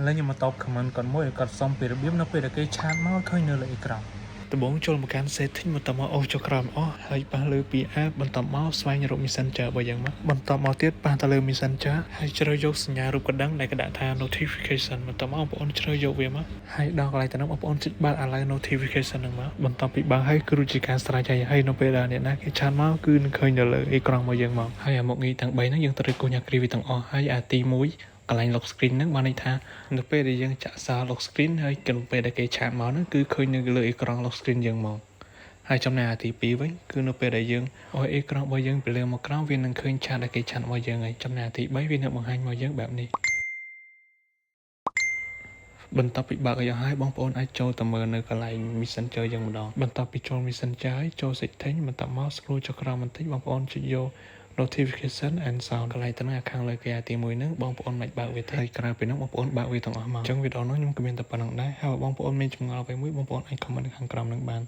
ឥឡូវខ្ញុំមកតប comment គាត់មួយគាត់សុំពីរបៀបនៅពេលដែលគេឆាតមកឃើញនៅលើអេក្រង់ដំបូងចូលមកកាន់ setting បន្តមកអូសចុះក្រោមអស់ហើយប៉ះលើពី app បន្តមកស្វែងរក messenger បើយ៉ាងមកបន្តមកទៀតប៉ះទៅលើ messenger ហើយជ្រើសយកសញ្ញារូបកណ្ដឹងដែលគេដាក់ថា notification បន្តមកបងប្អូនជ្រើសយកវាមកហើយដល់កន្លែងទៅនោះបងប្អូនចុចបើក allow notification ហ្នឹងមកបន្ទាប់ពីបើកហើយគឺជាការស្រេចហើយនៅពេលដែលអ្នកណាគេឆាតមកគឺនឹងឃើញនៅលើអេក្រង់របស់យើងមកហើយអាមុខងារទាំង3ហ្នឹងយើងត្រូវគូសញ៉ាគ្រីវាទាំងអស់ហើយអាទី1កន្លែង lock screen ហ្នឹងបានន័យថានៅពេលដែលយើងចាក់សារ lock screen ហើយក្នុងពេលដែលគេឆាតមកហ្នឹងគឺឃើញនៅលើអេក្រង់ lock screen យើងមកហើយចំណែកអាទី2វិញគឺនៅពេលដែលយើងអោយអេក្រង់របស់យើងពីលើមកក្រោមវានឹងឃើញឆាតដែលគេឆាតមកយើងហើយចំណែកអាទី3វានឹងបង្ហាញមកយើងបែបនេះបន្ទាប់ពីបើកឲ្យអស់ហើយបងប្អូនអាចចូលទៅមើលនៅកន្លែង Messenger យើងម្ដងបន្ទាប់ពីចូល Messenger ហើយចូល setting បន្តមក scroll ចុះក្រោមបន្តិចបងប្អូនចុចយក notification and sound កន្លែងទៅហ្នឹងខាងលើគេអាទី1ហ្នឹងបងប្អូនមិនបើកវាទេហើយក្រៅពីហ្នឹងបងប្អូនបើកវាទាំងអស់មកអញ្ចឹងវីដេអូនេះខ្ញុំក៏មានតែប៉ុណ្្នឹងដែរហើយបងប្អូនមានចម្ងល់អ្វីមួយបងប្អូនអាច comment នៅខាងក្រោមហ្នឹងបាន